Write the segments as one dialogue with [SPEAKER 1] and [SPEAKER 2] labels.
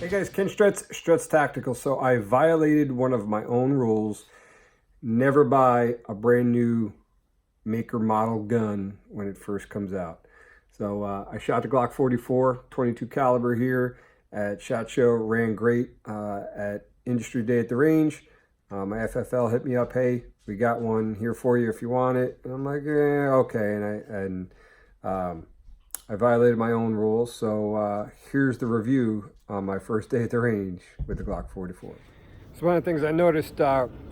[SPEAKER 1] Hey guys, Ken Struts Tactical. So I violated one of my own rules. Never buy a brand new maker model gun when it first comes out. So I shot the Glock 44, 22 caliber here at SHOT Show. Ran great at Industry Day at the range. My FFL hit me up, hey, we got one here for you if you want it. And I'm like, yeah, okay. And I violated my own rules. So here's the review on my first day at the range with the Glock 44. So one of the things I noticed,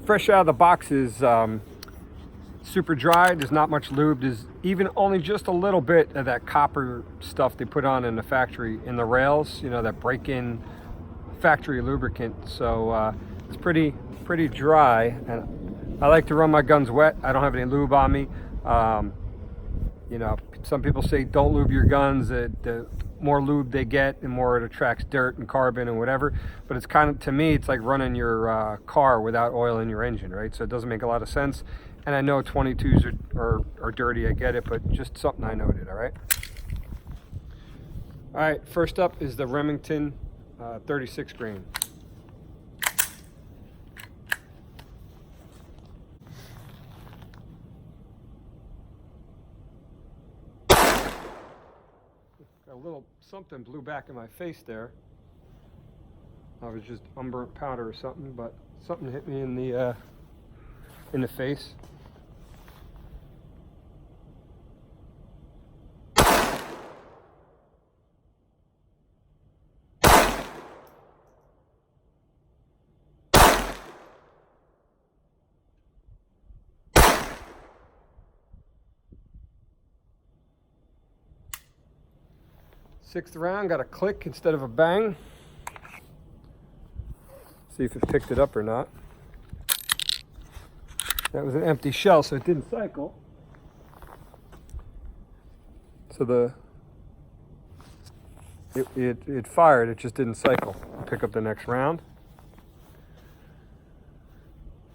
[SPEAKER 1] fresh out of the box is super dry. There's not much lube. There's even only just a little bit of that copper stuff they put on in the factory in the rails, you know, that break-in factory lubricant. So it's pretty dry, and I like to run my guns wet. I don't have any lube on me. You know, some people say don't lube your guns. The more lube they get, the more it attracts dirt and carbon and whatever. But it's kind of, to me, it's like running your car without oil in your engine, right? So it doesn't make a lot of sense. And I know 22s are dirty, I get it, but just something I noted, all right? All right, first up is the Remington 36 grain. A little something blew back in my face there. I was just unburnt powder or something, but something hit me in the face. Sixth round got a click instead of a bang. See if it picked it up or not. That was an empty shell, so it didn't cycle. So it fired, it just didn't cycle. Pick up the next round.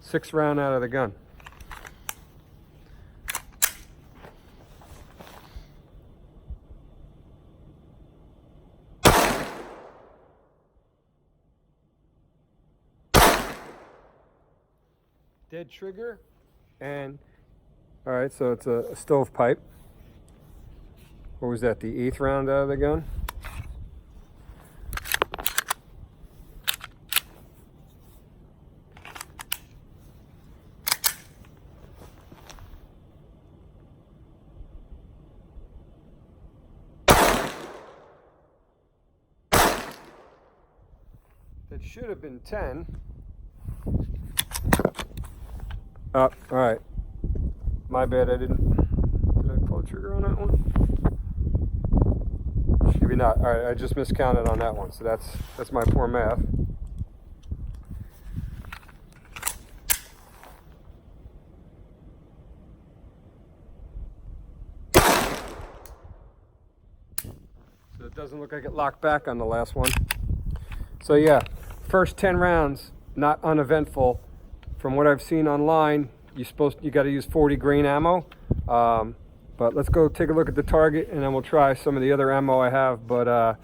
[SPEAKER 1] Sixth round out of the gun. Dead trigger, and all right, so it's a stovepipe. What was that, the 8th round out of the gun? That should have been 10. All right. My bad, did I pull the trigger on that one? Maybe not. All right, I just miscounted on that one, so that's my poor math. So it doesn't look like it locked back on the last one. So yeah, first 10 rounds, not uneventful. From what I've seen online, you got to use 40 grain ammo. But let's go take a look at the target, and then we'll try some of the other ammo I have. But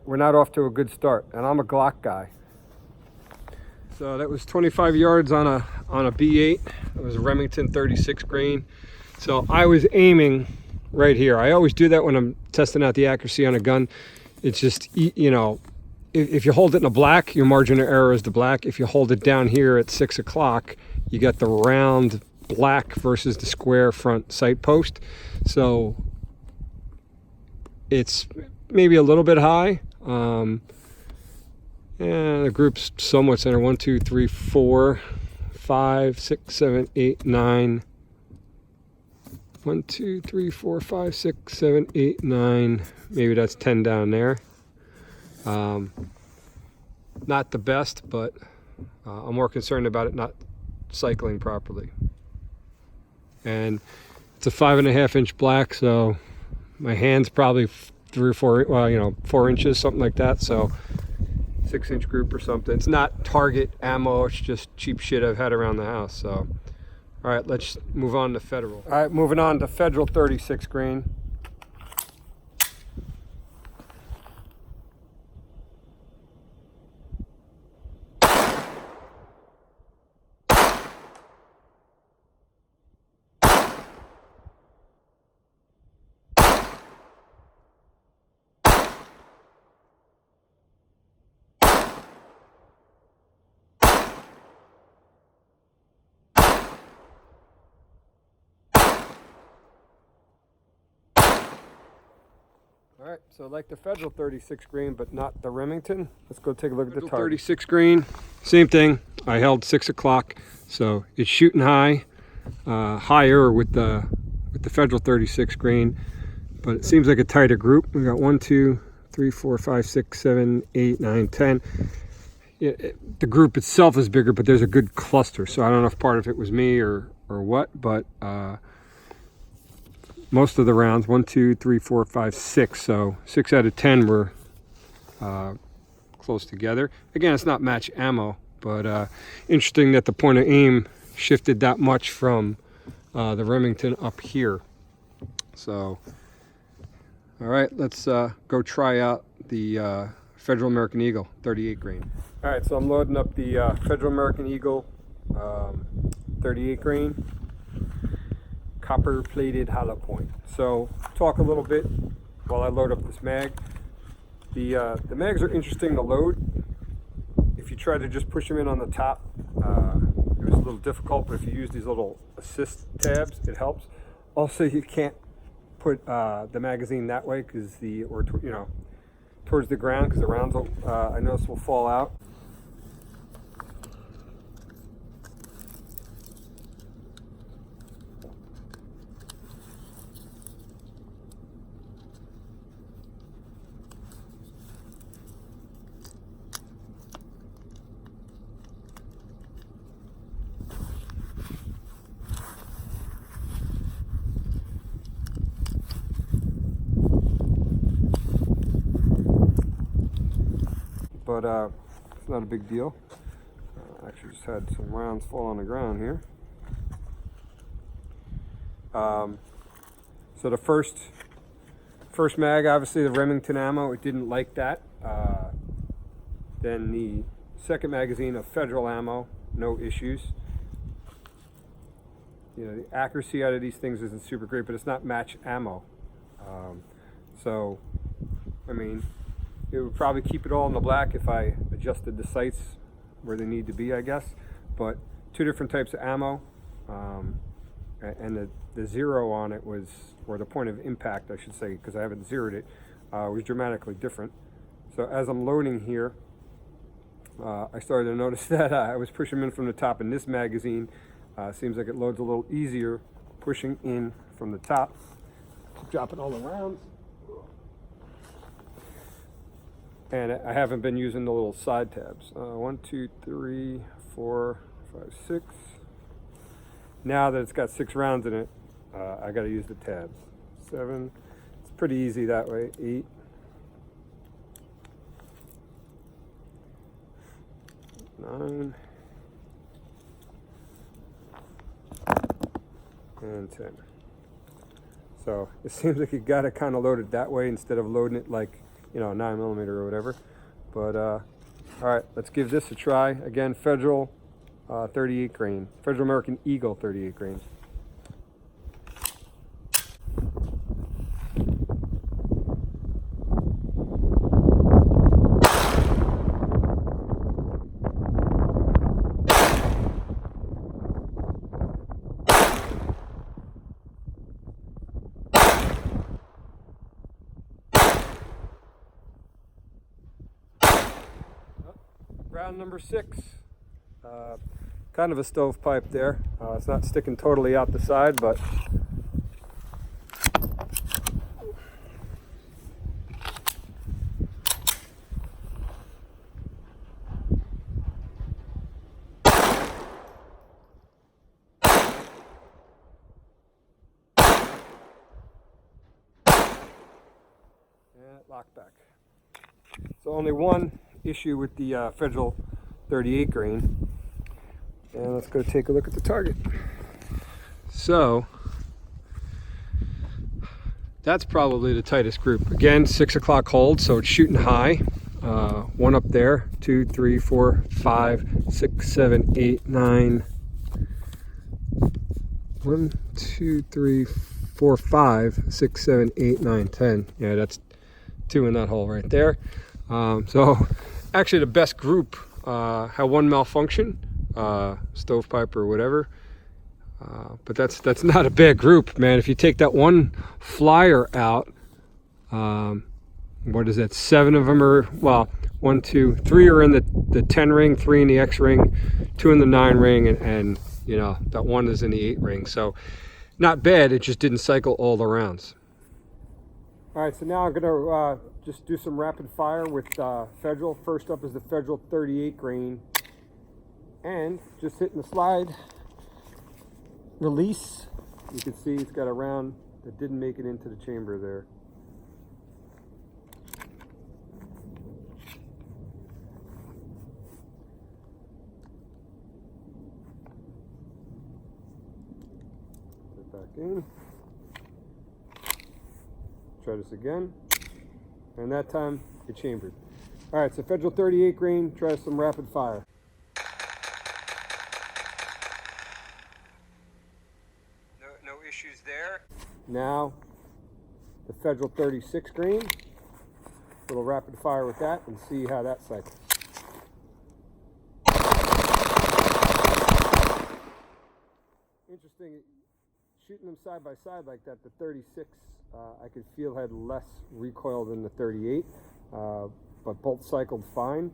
[SPEAKER 1] we're not off to a good start, and I'm a Glock guy. So that was 25 yards on a B8. It was a Remington 36 grain. So I was aiming right here. I always do that when I'm testing out the accuracy on a gun. It's just, you know, if you hold it in a black, your margin of error is the black. If you hold it down here at 6 o'clock, you got the round black versus the square front sight post. So it's maybe a little bit high. And the group's somewhat center. 1, 2, 3, 4, 5, 6, 7, 8, 9. 1, 2, 3, 4, 5, 6, 7, 8, 9. Maybe that's 10 down there. Not the best, but I'm more concerned about it not cycling properly. And it's a 5.5 inch black, so my hand's probably 3 or 4, well, you know, 4 inches, something like that. So 6-inch group or something. It's not target ammo, it's just cheap shit I've had around the house. So all right, let's move on to Federal. All right, moving on to Federal 36 grain. All right, so like the Federal 36 grain, but not the Remington. Let's go take a look at the target. 36 grain, same thing. I held 6 o'clock, so it's shooting high, higher with the Federal 36 grain, but it seems like a tighter group. We got 1, 2, 3, 4, 5, 6, 7, 8, 9, 10. The group itself is bigger, but there's a good cluster. So I don't know if part of it was me or what, but most of the rounds, 1, 2, 3, 4, 5, 6. So 6 out of 10 were close together. Again, it's not match ammo, but interesting that the point of aim shifted that much from the Remington up here. So, all right, let's go try out the Federal American Eagle 38 grain. All right, so I'm loading up the Federal American Eagle 38 grain. Copper plated hollow point. So talk a little bit while I load up this mag. The mags are interesting to load. If you try to just push them in on the top, it was a little difficult, but if you use these little assist tabs, it helps. Also, you can't put the magazine that way because towards the ground, because the rounds will, I notice, will fall out. But it's not a big deal. I actually just had some rounds fall on the ground here. So the first mag, obviously the Remington ammo, it didn't like that. Then the second magazine of Federal ammo, no issues. You know, the accuracy out of these things isn't super great, but it's not match ammo. So, I mean, it would probably keep it all in the black if I adjusted the sights where they need to be, I guess. But two different types of ammo, and the zero on it was, or the point of impact, I should say, because I haven't zeroed it, was dramatically different. So as I'm loading here, I started to notice that I was pushing in from the top in this magazine. Seems like it loads a little easier pushing in from the top. Dropping all the rounds. And I haven't been using the little side tabs. 1, 2, 3, 4, 5, 6. Now that it's got 6 rounds in it, I got to use the tabs. 7. It's pretty easy that way. 8. 9. And 10. So it seems like you got to kind of load it that way instead of loading it like, you know, 9mm or whatever. But all right, let's give this a try. Again, Federal 38 grain, Federal American Eagle 38 grain. Round number 6, kind of a stovepipe there. It's not sticking totally out the side, but and it locked back. So only one issue with the Federal 38 grain, and let's go take a look at the target. So that's probably the tightest group. Again, 6 o'clock hold, so it's shooting high. One up there, 2, 3, 4, 5, 6, 7, 8, 9. 1, 2, 3, 4, 5, 6, 7, 8, 9, 10. Yeah, that's 2 in that hole right there. So actually the best group had one malfunction, stovepipe or whatever, but that's not a bad group, man. If you take that one flyer out, what is that, 7 of them are, well, 1, 2, 3 are in the 10 ring, 3 in the X ring, 2 in the 9 ring, and you know, that 1 is in the 8 ring. So not bad, it just didn't cycle all the rounds. All right, so now I'm gonna just do some rapid fire with Federal. First up is the Federal 38 grain, and just hitting the slide release. You can see it's got a round that didn't make it into the chamber there. Put it back in. Try this again, and that time it chambered. All right, so Federal 38 grain, try some rapid fire. No issues there. Now the Federal 36 grain, little rapid fire with that, and see how that cycles. Interesting, shooting them side by side like that, the 36 I could feel had less recoil than the 38, but both cycled fine,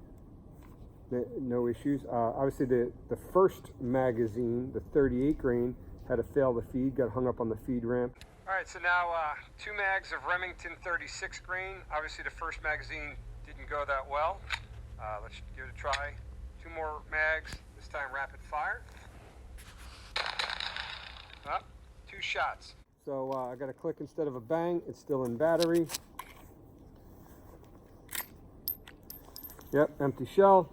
[SPEAKER 1] no issues. Obviously the first magazine, the 38 grain, had to fail the feed, got hung up on the feed ramp. All right, so now 2 mags of Remington 36 grain. Obviously the first magazine didn't go that well. Let's give it a try. 2 more mags, this time rapid fire. 2 shots. So I got a click instead of a bang. It's still in battery. Yep, empty shell.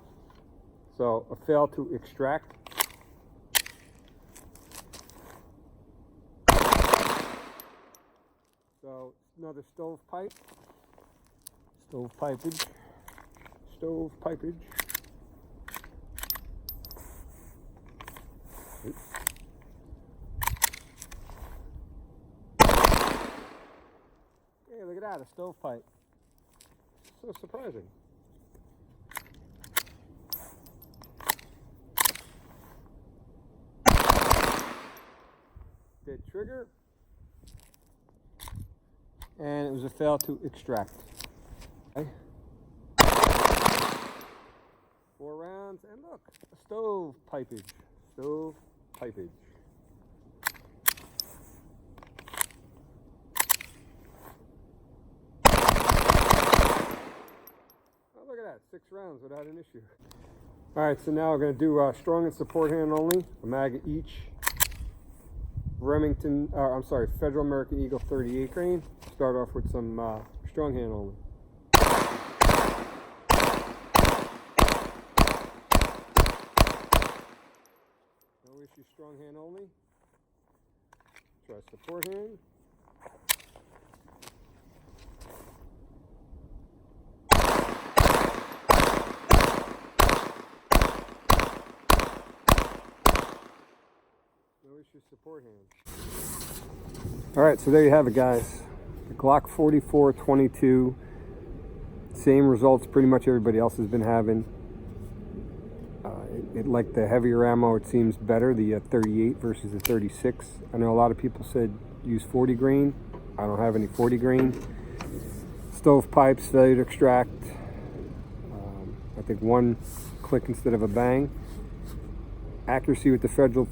[SPEAKER 1] So a fail to extract. So another stove pipe. Stove pipage. Stove pipage. Oops. Hey, look at that, a stovepipe. So surprising. Dead trigger. And it was a fail to extract. Okay. 4 rounds, and look, a stove pipage. Stove pipage. Look at that, 6 rounds without an issue. All right, so now we're going to do strong and support hand only, a mag each. Remington, Federal American Eagle 38 grain. Start off with some strong hand only. No issue, strong hand only. Try support hand. No issue, support hand. All right, so there you have it, guys. The Glock 44-22. Same results pretty much everybody else has been having. It like the heavier ammo, it seems better, the 38 versus the 36. I know a lot of people said use 40 grain. I don't have any 40 grain. Stovepipes, failure to extract. I think 1 click instead of a bang. Accuracy with the Federal,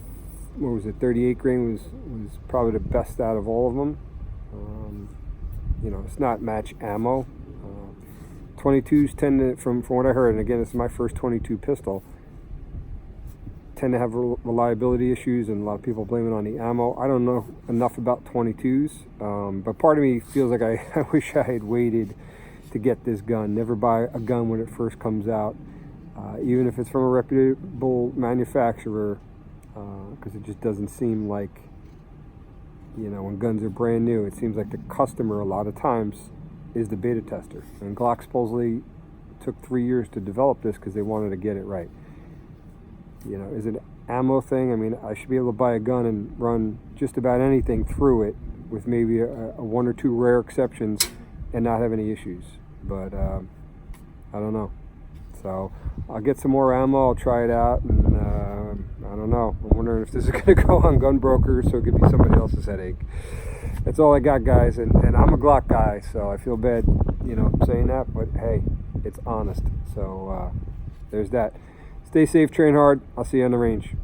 [SPEAKER 1] what was it, 38 grain was probably the best out of all of them. You know, it's not match ammo. 22s tend to, from what I heard, and again, this is my first 22 pistol, tend to have reliability issues, and a lot of people blame it on the ammo. I don't know enough about 22s, but part of me feels like I wish I had waited to get this gun. Never buy a gun when it first comes out, even if it's from a reputable manufacturer, because it just doesn't seem like, you know, when guns are brand new, it seems like the customer a lot of times is the beta tester. And Glock supposedly took 3 years to develop this because they wanted to get it right. You know, is it an ammo thing? I mean, I should be able to buy a gun and run just about anything through it with maybe a 1 or 2 rare exceptions and not have any issues. But I don't know. So I'll get some more ammo, I'll try it out, and I don't know. I'm wondering if this is going to go on Gunbroker, so it could be somebody else's headache. That's all I got, guys, and I'm a Glock guy, so I feel bad saying that, but hey, it's honest. So there's that. Stay safe, train hard. I'll see you on the range.